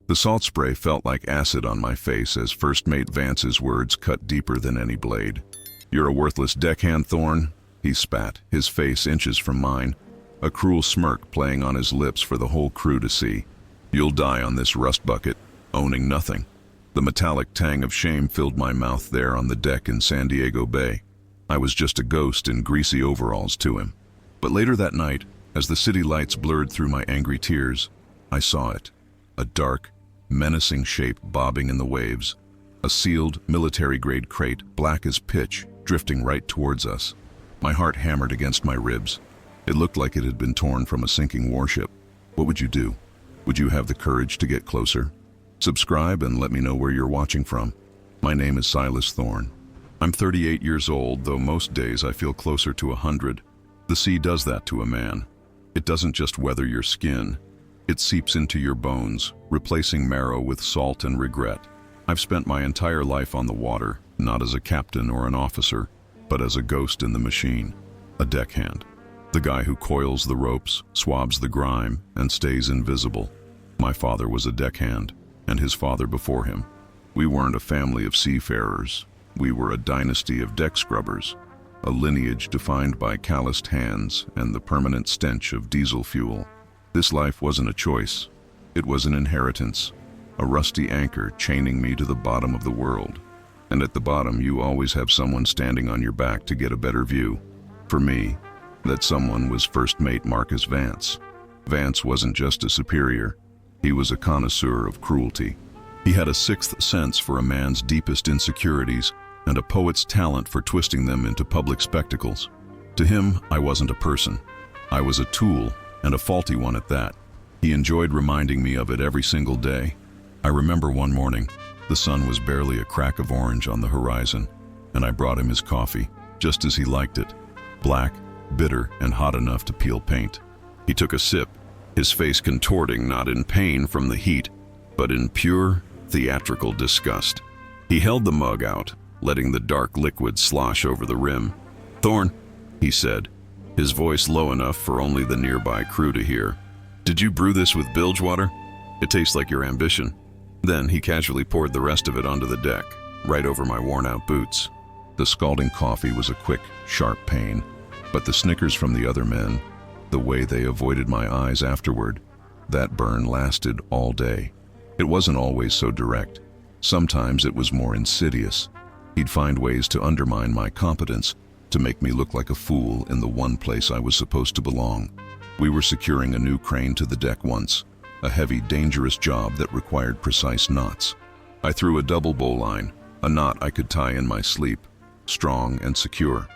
The salt spray felt like acid on my face as First Mate Vance's words cut deeper than any blade. "You're a worthless deckhand, Thorne," he spat, his face inches from mine, a cruel smirk playing on his lips for the whole crew to see. "You'll die on this rust bucket, owning nothing." The metallic tang of shame filled my mouth there on the deck in San Diego Bay. I was just a ghost in greasy overalls to him. But later that night, as the city lights blurred through my angry tears, I saw it. A dark, menacing shape bobbing in the waves. A sealed, military-grade crate, black as pitch, drifting right towards us. My heart hammered against my ribs. It looked like it had been torn from a sinking warship. What would you do? Would you have the courage to get closer? Subscribe and let me know where you're watching from. My name is Silas Thorne. I'm 38 years old, though most days I feel closer to 100. The sea does that to a man. It doesn't just weather your skin. It seeps into your bones, replacing marrow with salt and regret. I've spent my entire life on the water, not as a captain or an officer, but as a ghost in the machine, a deckhand. The guy who coils the ropes, swabs the grime, and stays invisible. My father was a deckhand, and his father before him. We weren't a family of seafarers. We were a dynasty of deck scrubbers, a lineage defined by calloused hands and the permanent stench of diesel fuel. This life wasn't a choice. It was an inheritance, a rusty anchor chaining me to the bottom of the world. And at the bottom, you always have someone standing on your back to get a better view. For me, that someone was First Mate Marcus Vance. Vance wasn't just a superior. He was a connoisseur of cruelty. He had a sixth sense for a man's deepest insecurities and a poet's talent for twisting them into public spectacles. To him, I wasn't a person. I was a tool, and a faulty one at that. He enjoyed reminding me of it every single day. I remember one morning, the sun was barely a crack of orange on the horizon, and I brought him his coffee, just as he liked it, black, bitter, and hot enough to peel paint. He took a sip, his face contorting not in pain from the heat, but in pure, theatrical disgust. He held the mug out, letting the dark liquid slosh over the rim. "Thorne," he said, his voice low enough for only the nearby crew to hear. "Did you brew this with bilge water? It tastes like your ambition." Then he casually poured the rest of it onto the deck, right over my worn-out boots. The scalding coffee was a quick, sharp pain, but the snickers from the other men, the way they avoided my eyes afterward, that burn lasted all day. It wasn't always so direct. Sometimes it was more insidious. He'd find ways to undermine my competence, to make me look like a fool in the one place I was supposed to belong. We were securing a new crane to the deck once, a heavy, dangerous job that required precise knots. I threw a double bowline, a knot I could tie in my sleep, strong and secure.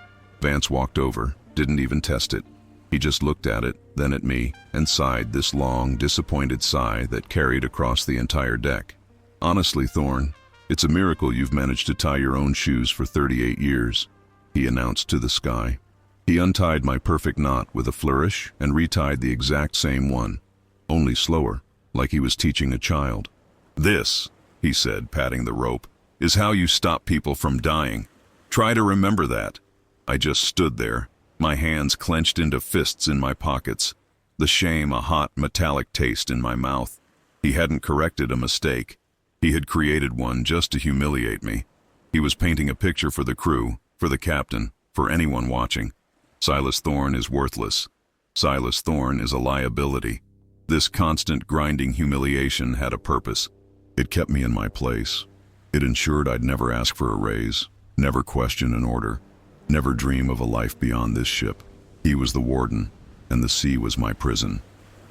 Vance walked over, didn't even test it. He just looked at it, then at me, and sighed this long, disappointed sigh that carried across the entire deck. "Honestly, Thorne, it's a miracle you've managed to tie your own shoes for 38 years, he announced to the sky. He untied my perfect knot with a flourish and retied the exact same one, only slower, like he was teaching a child. "This," he said, patting the rope, "is how you stop people from dying. Try to remember that." I just stood there, my hands clenched into fists in my pockets, the shame a hot, metallic taste in my mouth. He hadn't corrected a mistake. He had created one just to humiliate me. He was painting a picture for the crew, for the captain, for anyone watching. Silas Thorne is worthless. Silas Thorne is a liability. This constant grinding humiliation had a purpose. It kept me in my place. It ensured I'd never ask for a raise, never question an order, never dream of a life beyond this ship. He was the warden, and the sea was my prison.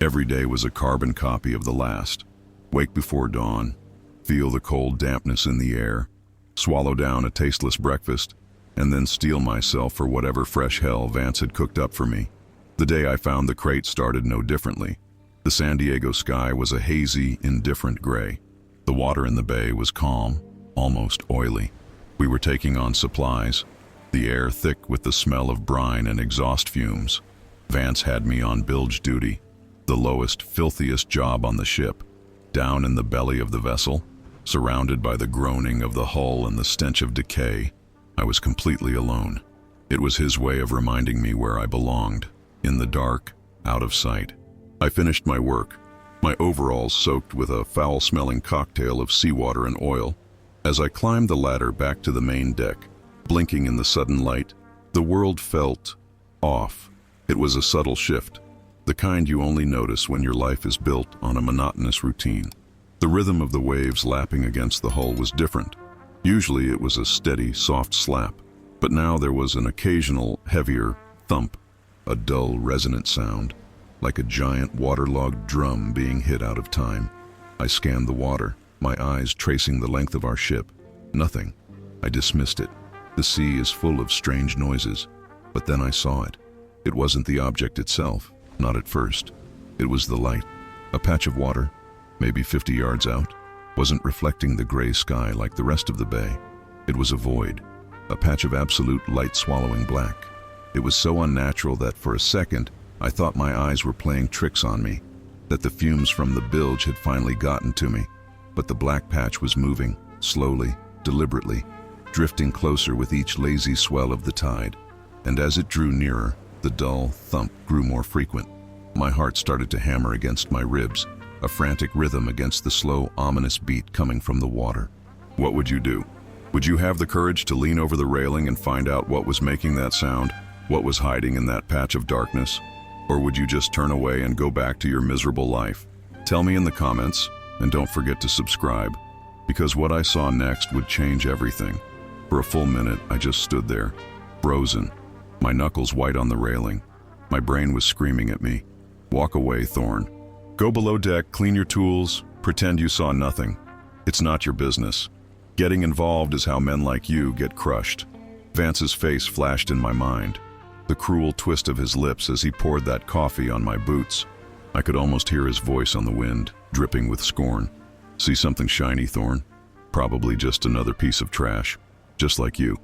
Every day was a carbon copy of the last. Wake before dawn, feel the cold dampness in the air, swallow down a tasteless breakfast, and then steel myself for whatever fresh hell Vance had cooked up for me. The day I found the crate started no differently. The San Diego sky was a hazy, indifferent gray. The water in the bay was calm, almost oily. We were taking on supplies, the air thick with the smell of brine and exhaust fumes. Vance had me on bilge duty, the lowest, filthiest job on the ship, down in the belly of the vessel, surrounded by the groaning of the hull and the stench of decay. I was completely alone. It was his way of reminding me where I belonged, in the dark, out of sight. I finished my work, my overalls soaked with a foul-smelling cocktail of seawater and oil. As I climbed the ladder back to the main deck, blinking in the sudden light, the world felt off. It was a subtle shift, the kind you only notice when your life is built on a monotonous routine. The rhythm of the waves lapping against the hull was different. Usually it was a steady, soft slap, but now there was an occasional, heavier thump, a dull, resonant sound, like a giant waterlogged drum being hit out of time. I scanned the water, my eyes tracing the length of our ship. Nothing. I dismissed it. The sea is full of strange noises. But then I saw it. It wasn't the object itself, not at first. It was the light. A patch of water, maybe 50 yards out, wasn't reflecting the gray sky like the rest of the bay. It was a void, a patch of absolute light-swallowing black. It was so unnatural that for a second, I thought my eyes were playing tricks on me, that the fumes from the bilge had finally gotten to me. But the black patch was moving, slowly, deliberately, drifting closer with each lazy swell of the tide. And as it drew nearer, the dull thump grew more frequent. My heart started to hammer against my ribs, a frantic rhythm against the slow, ominous beat coming from the water. What would you do? Would you have the courage to lean over the railing and find out what was making that sound, what was hiding in that patch of darkness? Or would you just turn away and go back to your miserable life? Tell me in the comments, and don't forget to subscribe, because what I saw next would change everything. For a full minute, I just stood there, frozen, my knuckles white on the railing. My brain was screaming at me, "Walk away, Thorn. Go below deck, clean your tools, pretend you saw nothing. It's not your business. Getting involved is how men like you get crushed." Vance's face flashed in my mind, the cruel twist of his lips as he poured that coffee on my boots. I could almost hear his voice on the wind, dripping with scorn. "See something shiny, Thorn? Probably just another piece of trash. Just like you."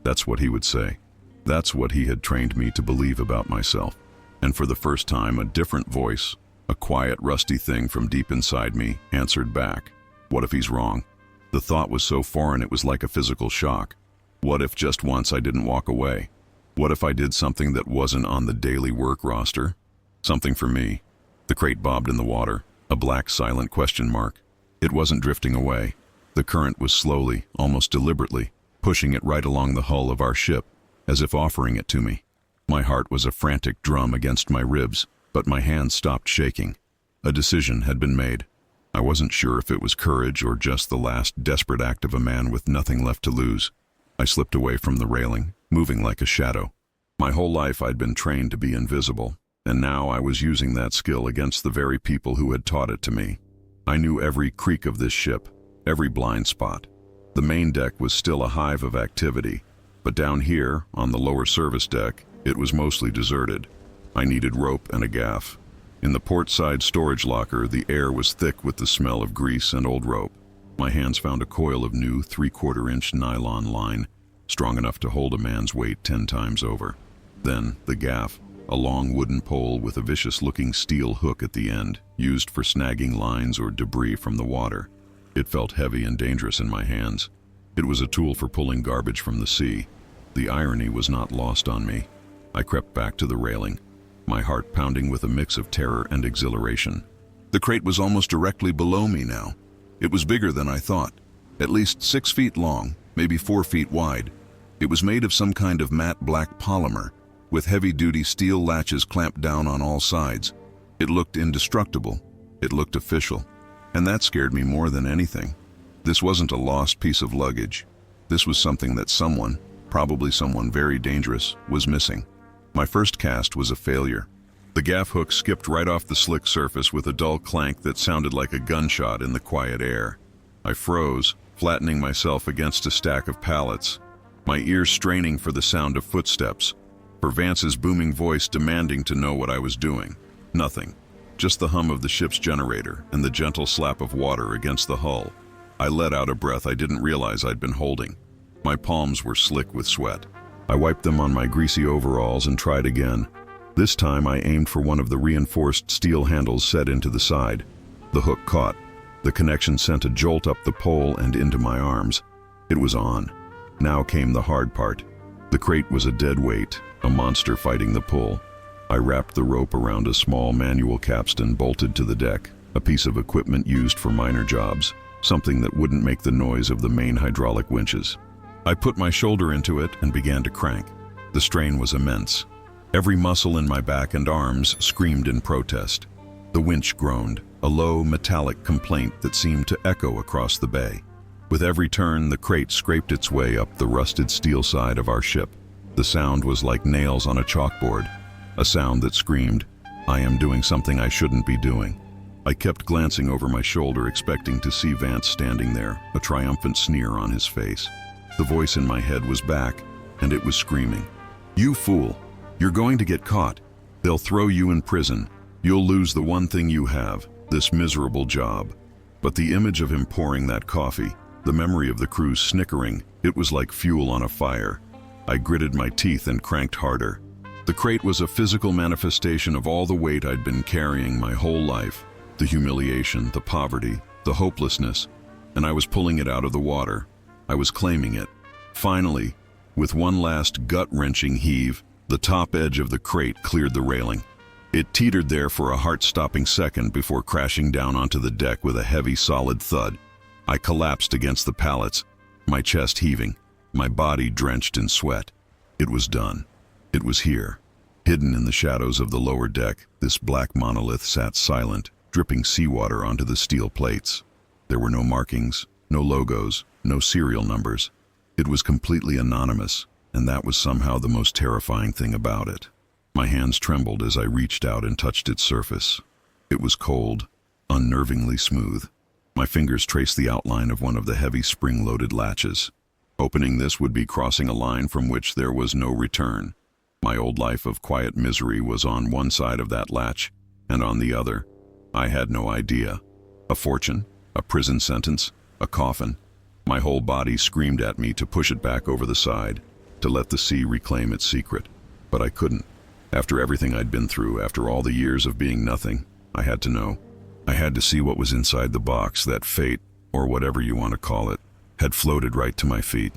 That's what he would say. That's what he had trained me to believe about myself. And for the first time, a different voice, a quiet, rusty thing from deep inside me, answered back. What if he's wrong? The thought was so foreign it was like a physical shock. What if just once I didn't walk away? What if I did something that wasn't on the daily work roster? Something for me. The crate bobbed in the water, a black silent question mark. It wasn't drifting away. The current was slowly, almost deliberately, pushing it right along the hull of our ship, as if offering it to me. My heart was a frantic drum against my ribs, but my hands stopped shaking. A decision had been made. I wasn't sure if it was courage or just the last desperate act of a man with nothing left to lose. I slipped away from the railing, moving like a shadow. My whole life I'd been trained to be invisible, and now I was using that skill against the very people who had taught it to me. I knew every creak of this ship, every blind spot. The main deck was still a hive of activity, but down here, on the lower service deck, it was mostly deserted. I needed rope and a gaff. In the port side storage locker, the air was thick with the smell of grease and old rope. My hands found a coil of new 3/4-inch nylon line, strong enough to hold a man's weight 10 times over. Then the gaff, a long wooden pole with a vicious-looking steel hook at the end, used for snagging lines or debris from the water. It felt heavy and dangerous in my hands. It was a tool for pulling garbage from the sea. The irony was not lost on me. I crept back to the railing, my heart pounding with a mix of terror and exhilaration. The crate was almost directly below me now. It was bigger than I thought, at least 6 feet long, maybe 4 feet wide. It was made of some kind of matte black polymer, with heavy-duty steel latches clamped down on all sides. It looked indestructible. It looked official. And that scared me more than anything. This wasn't a lost piece of luggage. This was something that someone, probably someone very dangerous, was missing. My first cast was a failure. The gaff hook skipped right off the slick surface with a dull clank that sounded like a gunshot in the quiet air. I froze, flattening myself against a stack of pallets, my ears straining for the sound of footsteps, for Vance's booming voice demanding to know what I was doing. Nothing. Just the hum of the ship's generator and the gentle slap of water against the hull. I let out a breath I didn't realize I'd been holding. My palms were slick with sweat. I wiped them on my greasy overalls and tried again. This time I aimed for one of the reinforced steel handles set into the side. The hook caught. The connection sent a jolt up the pole and into my arms. It was on. Now came the hard part. The crate was a dead weight, a monster fighting the pull. I wrapped the rope around a small manual capstan bolted to the deck, a piece of equipment used for minor jobs, something that wouldn't make the noise of the main hydraulic winches. I put my shoulder into it and began to crank. The strain was immense. Every muscle in my back and arms screamed in protest. The winch groaned, a low, metallic complaint that seemed to echo across the bay. With every turn, the crate scraped its way up the rusted steel side of our ship. The sound was like nails on a chalkboard, a sound that screamed, "I am doing something I shouldn't be doing." I kept glancing over my shoulder, expecting to see Vance standing there, a triumphant sneer on his face. The voice in my head was back, and it was screaming, "You fool! You're going to get caught. They'll throw you in prison. You'll lose the one thing you have, this miserable job." But the image of him pouring that coffee, the memory of the crew's snickering, it was like fuel on a fire. I gritted my teeth and cranked harder. The crate was a physical manifestation of all the weight I'd been carrying my whole life. The humiliation, the poverty, the hopelessness, and I was pulling it out of the water. I was claiming it. Finally, with one last gut-wrenching heave, the top edge of the crate cleared the railing. It teetered there for a heart-stopping second before crashing down onto the deck with a heavy, solid thud. I collapsed against the pallets, my chest heaving, my body drenched in sweat. It was done. It was here. Hidden in the shadows of the lower deck, this black monolith sat silent, dripping seawater onto the steel plates. There were no markings, no logos, no serial numbers. It was completely anonymous, and that was somehow the most terrifying thing about it. My hands trembled as I reached out and touched its surface. It was cold, unnervingly smooth. My fingers traced the outline of one of the heavy spring-loaded latches. Opening this would be crossing a line from which there was no return. My old life of quiet misery was on one side of that latch, and on the other, I had no idea. A fortune, a prison sentence, a coffin. My whole body screamed at me to push it back over the side, to let the sea reclaim its secret. But I couldn't. After everything I'd been through, after all the years of being nothing, I had to know. I had to see what was inside the box. That fate, or whatever you want to call it, had floated right to my feet.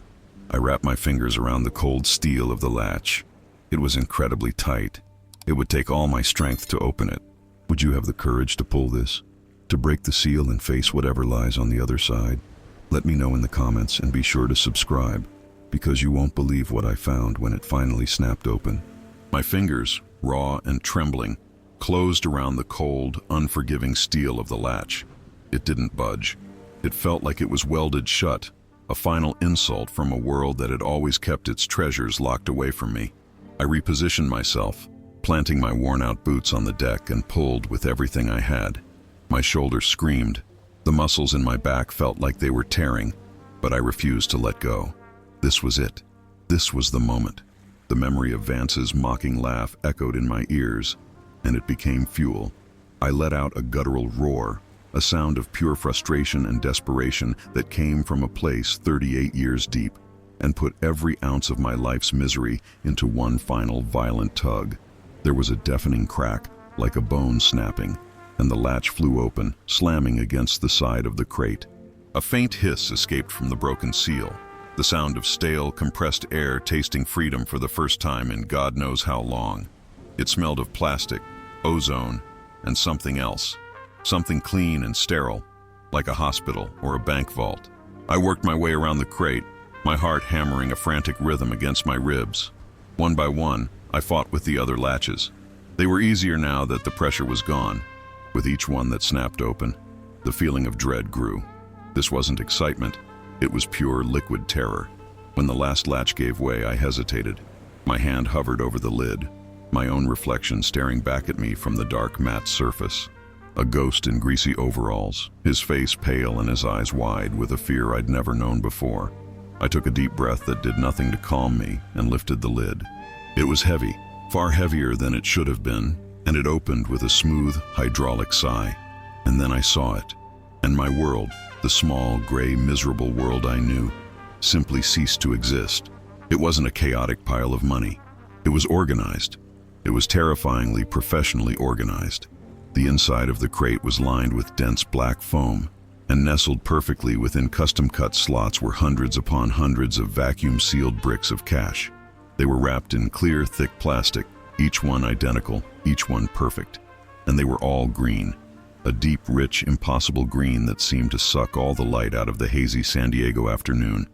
I wrapped my fingers around the cold steel of the latch. It was incredibly tight. It would take all my strength to open it. Would you have the courage to pull this? To break the seal and face whatever lies on the other side? Let me know in the comments, and be sure to subscribe, because you won't believe what I found when it finally snapped open. My fingers, raw and trembling, closed around the cold, unforgiving steel of the latch. It didn't budge. It felt like it was welded shut, a final insult from a world that had always kept its treasures locked away from me. I repositioned myself, planting my worn-out boots on the deck, and pulled with everything I had. My shoulders screamed. The muscles in my back felt like they were tearing, but I refused to let go. This was it. This was the moment. The memory of Vance's mocking laugh echoed in my ears, and it became fuel. I let out a guttural roar, a sound of pure frustration and desperation that came from a place 38 years deep, and put every ounce of my life's misery into one final violent tug. There was a deafening crack, like a bone snapping, and the latch flew open, slamming against the side of the crate. A faint hiss escaped from the broken seal, the sound of stale, compressed air tasting freedom for the first time in God knows how long. It smelled of plastic, ozone, and something else. Something clean and sterile, like a hospital or a bank vault. I worked my way around the crate, my heart hammering a frantic rhythm against my ribs. One by one, I fought with the other latches. They were easier now that the pressure was gone. With each one that snapped open, the feeling of dread grew. This wasn't excitement, it was pure liquid terror. When the last latch gave way, I hesitated. My hand hovered over the lid, my own reflection staring back at me from the dark matte surface. A ghost in greasy overalls, his face pale and his eyes wide with a fear I'd never known before. I took a deep breath that did nothing to calm me and lifted the lid. It was heavy, far heavier than it should have been, and it opened with a smooth, hydraulic sigh. And then I saw it, and my world, the small, gray, miserable world I knew, simply ceased to exist. It wasn't a chaotic pile of money. It was organized. It was terrifyingly professionally organized. The inside of the crate was lined with dense black foam, and nestled perfectly within custom-cut slots were hundreds upon hundreds of vacuum-sealed bricks of cash. They were wrapped in clear, thick plastic, each one identical, each one perfect. And they were all green. a deep, rich, impossible green that seemed to suck all the light out of the hazy San Diego afternoon.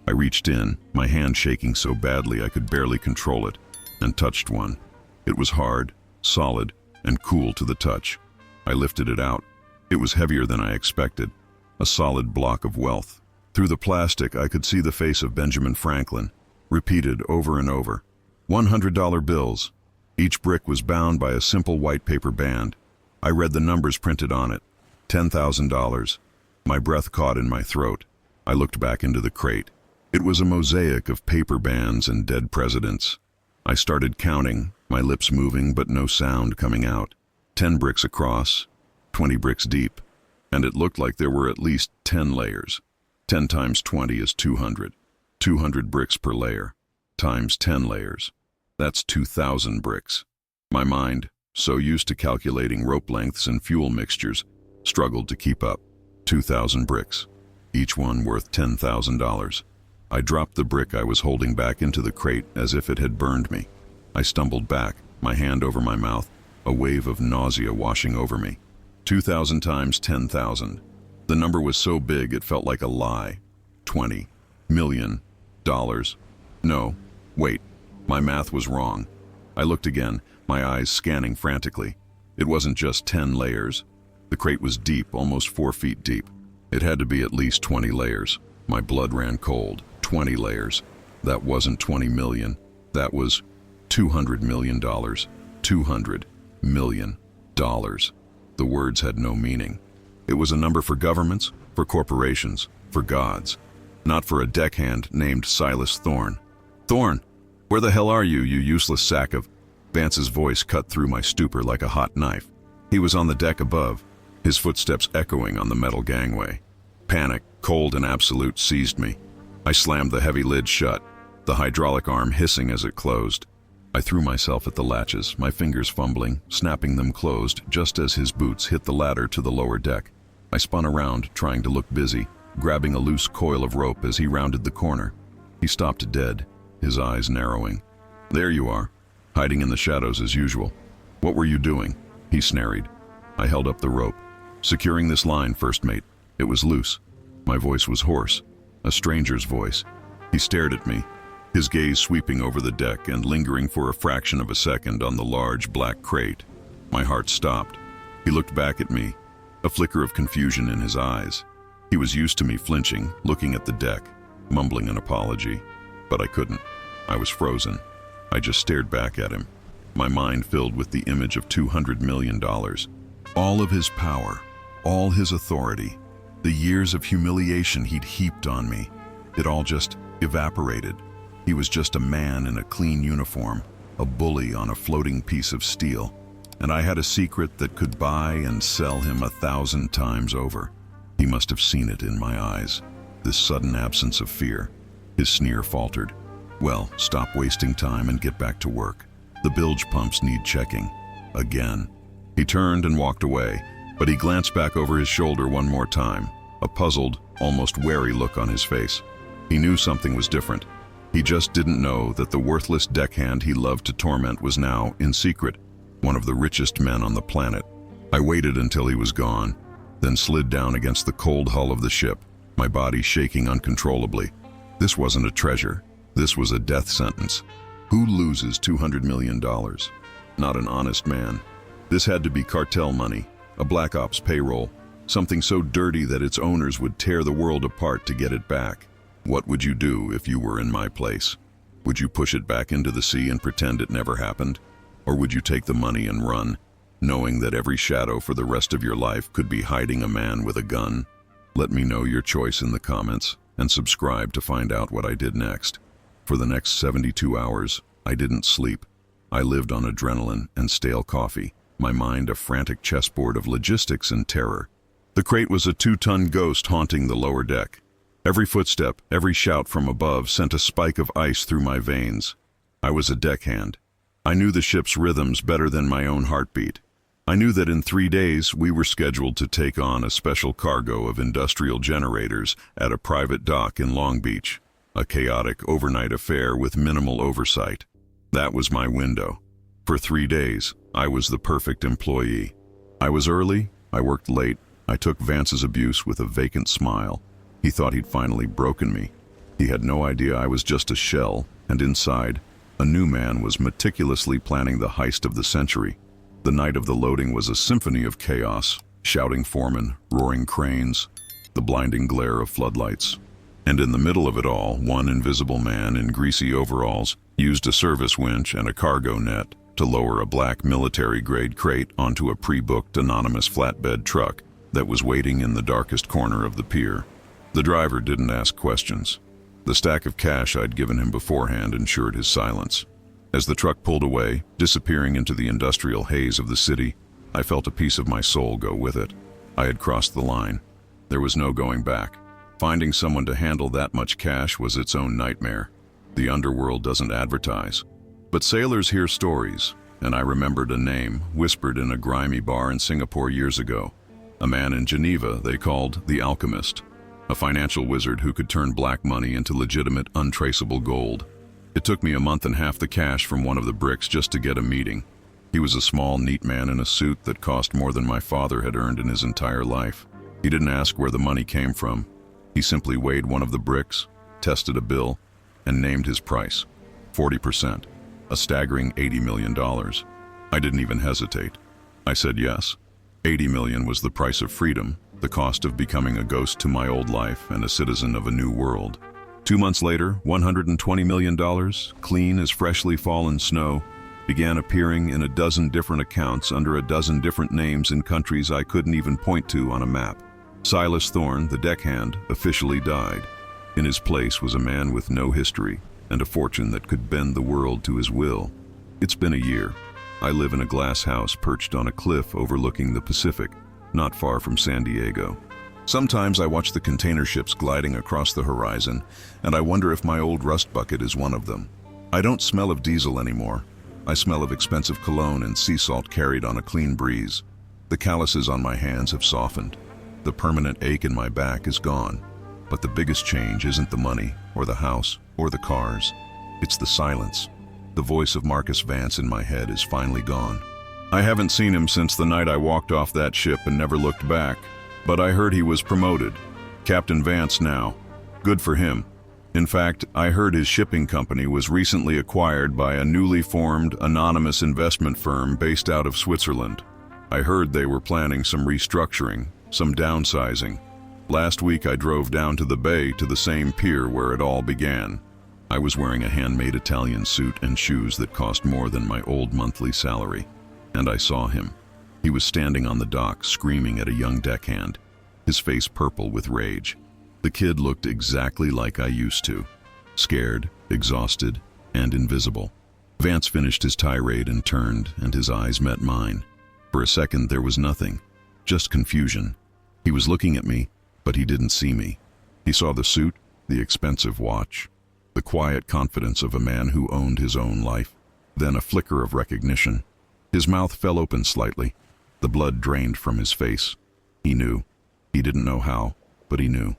I reached in, my hand shaking so badly I could barely control it, and touched one. It was hard, solid, and cool to the touch. I lifted it out. It was heavier than I expected, a solid block of wealth. Through the plastic, I could see the face of Benjamin Franklin, repeated over and over. $100 bills. Each brick was bound by a simple white paper band. I read the numbers printed on it. $10,000. My breath caught in my throat. I looked back into the crate. It was a mosaic of paper bands and dead presidents. I started counting, my lips moving but no sound coming out. 10 bricks across, 20 bricks deep, and it looked like there were at least 10 layers. 10 times 20 is 200. 200 bricks per layer, times 10 layers. That's 2,000 bricks. My mind, so used to calculating rope lengths and fuel mixtures, struggled to keep up. 2,000 bricks, each one worth $10,000. I dropped the brick I was holding back into the crate as if it had burned me. I stumbled back, my hand over my mouth, a wave of nausea washing over me. 2,000 times 10,000. The number was so big it felt like a lie. $20 million. No, wait, my math was wrong. I looked again, my eyes scanning frantically. It wasn't just 10 layers. The crate was deep, almost 4 feet deep. It had to be at least 20 layers. My blood ran cold. 20 layers. That wasn't 20 million. That was $200 million. $200 million. The words had no meaning. It was a number for governments, for corporations, for gods. Not for a deckhand named Silas Thorne. Thorne, where the hell are you, you useless sack of... Vance's voice cut through my stupor like a hot knife. He was on the deck above, his footsteps echoing on the metal gangway. Panic, cold and absolute, seized me. I slammed the heavy lid shut, the hydraulic arm hissing as it closed. I threw myself at the latches, my fingers fumbling, snapping them closed just as his boots hit the ladder to the lower deck. I spun around, trying to look busy, grabbing a loose coil of rope as he rounded the corner. He stopped dead, his eyes narrowing. There you are, hiding in the shadows as usual. What were you doing? He snarled. I held up the rope. Securing this line, first mate. It was loose. My voice was hoarse, a stranger's voice. He stared at me, his gaze sweeping over the deck and lingering for a fraction of a second on the large black crate. My heart stopped. He looked back at me, a flicker of confusion in his eyes. He was used to me flinching, looking at the deck, mumbling an apology. But I couldn't. I was frozen. I just stared back at him, my mind filled with the image of $200 million. All of his power, all his authority, the years of humiliation he'd heaped on me. It all just evaporated. He was just a man in a clean uniform, a bully on a floating piece of steel. And I had a secret that could buy and sell him 1,000 times over. He must have seen it in my eyes, this sudden absence of fear. His sneer faltered. Well, stop wasting time and get back to work. The bilge pumps need checking. Again. He turned and walked away, but he glanced back over his shoulder one more time, a puzzled, almost wary look on his face. He knew something was different. He just didn't know that the worthless deckhand he loved to torment was now, in secret, one of the richest men on the planet. I waited until he was gone, then slid down against the cold hull of the ship, my body shaking uncontrollably. This wasn't a treasure. This was a death sentence. Who loses $200 million? Not an honest man. This had to be cartel money, a black ops payroll, something so dirty that its owners would tear the world apart to get it back. What would you do if you were in my place? Would you push it back into the sea and pretend it never happened? Or would you take the money and run, knowing that every shadow for the rest of your life could be hiding a man with a gun? Let me know your choice in the comments, and subscribe to find out what I did next. For the next 72 hours, I didn't sleep. I lived on adrenaline and stale coffee, my mind a frantic chessboard of logistics and terror. The crate was a 2-ton ghost haunting the lower deck. Every footstep, every shout from above sent a spike of ice through my veins. I was a deckhand. I knew the ship's rhythms better than my own heartbeat. I knew that in 3 days we were scheduled to take on a special cargo of industrial generators at a private dock in Long Beach, a chaotic overnight affair with minimal oversight. That was my window. For 3 days, I was the perfect employee. I was early, I worked late. I took Vance's abuse with a vacant smile. He thought he'd finally broken me. He had no idea I was just a shell, and inside, a new man was meticulously planning the heist of the century. The night of the loading was a symphony of chaos, shouting foremen, roaring cranes, the blinding glare of floodlights. And in the middle of it all, one invisible man in greasy overalls used a service winch and a cargo net to lower a black military-grade crate onto a pre-booked anonymous flatbed truck that was waiting in the darkest corner of the pier. The driver didn't ask questions. The stack of cash I'd given him beforehand ensured his silence. As the truck pulled away, disappearing into the industrial haze of the city, I felt a piece of my soul go with it. I had crossed the line. There was no going back. Finding someone to handle that much cash was its own nightmare. The underworld doesn't advertise. But sailors hear stories, and I remembered a name whispered in a grimy bar in Singapore years ago. A man in Geneva they called the Alchemist, a financial wizard who could turn black money into legitimate, untraceable gold. It took me a month and half the cash from one of the bricks just to get a meeting. He was a small, neat man in a suit that cost more than my father had earned in his entire life. He didn't ask where the money came from. He simply weighed one of the bricks, tested a bill, and named his price. 40%. A staggering $80 million. I didn't even hesitate. I said yes. 80 million was the price of freedom, the cost of becoming a ghost to my old life and a citizen of a new world. 2 months later, $120 million, clean as freshly fallen snow, began appearing in a dozen different accounts under a dozen different names in countries I couldn't even point to on a map. Silas Thorne, the deckhand, officially died. In his place was a man with no history and a fortune that could bend the world to his will. It's been a year. I live in a glass house perched on a cliff overlooking the Pacific, not far from San Diego. Sometimes I watch the container ships gliding across the horizon, and I wonder if my old rust bucket is one of them. I don't smell of diesel anymore. I smell of expensive cologne and sea salt carried on a clean breeze. The calluses on my hands have softened. The permanent ache in my back is gone. But the biggest change isn't the money, or the house, or the cars. It's the silence. The voice of Marcus Vance in my head is finally gone. I haven't seen him since the night I walked off that ship and never looked back. But I heard he was promoted. Captain Vance now. Good for him. In fact, I heard his shipping company was recently acquired by a newly formed, anonymous investment firm based out of Switzerland. I heard they were planning some restructuring, some downsizing. Last week I drove down to the bay to the same pier where it all began. I was wearing a handmade Italian suit and shoes that cost more than my old monthly salary. And I saw him. He was standing on the dock screaming at a young deckhand, his face purple with rage. The kid looked exactly like I used to. Scared, exhausted, and invisible. Vance finished his tirade and turned, and his eyes met mine. For a second there was nothing, just confusion. He was looking at me, but he didn't see me. He saw the suit, the expensive watch, the quiet confidence of a man who owned his own life. Then a flicker of recognition. His mouth fell open slightly. The blood drained from his face. He knew. He didn't know how, but he knew.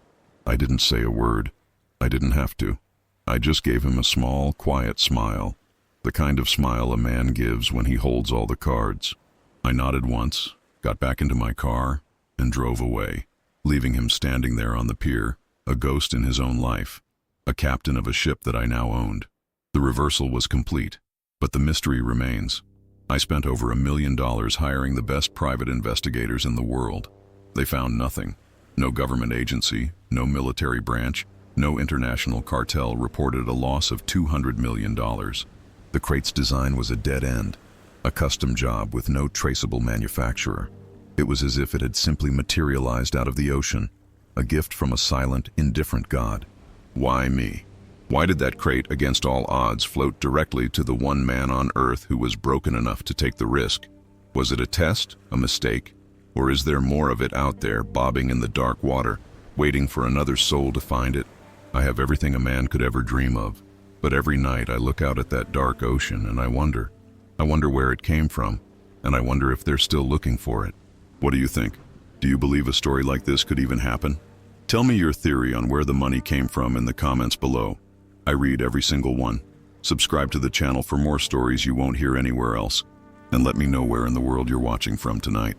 I didn't say a word. I didn't have to. I just gave him a small, quiet smile. The kind of smile a man gives when he holds all the cards. I nodded once, got back into my car, and drove away, leaving him standing there on the pier, a ghost in his own life, a captain of a ship that I now owned. The reversal was complete, but the mystery remains. I spent over $1 million hiring the best private investigators in the world. They found nothing. No government agency, no military branch, no international cartel reported a loss of $200 million. The crate's design was a dead end, a custom job with no traceable manufacturer. It was as if it had simply materialized out of the ocean, a gift from a silent, indifferent god. Why me? Why did that crate, against all odds, float directly to the one man on Earth who was broken enough to take the risk? Was it a test, a mistake? Or is there more of it out there, bobbing in the dark water, waiting for another soul to find it? I have everything a man could ever dream of, but every night I look out at that dark ocean and I wonder where it came from, and I wonder if they're still looking for it. What do you think? Do you believe a story like this could even happen? Tell me your theory on where the money came from in the comments below. I read every single one. Subscribe to the channel for more stories you won't hear anywhere else, and let me know where in the world you're watching from tonight.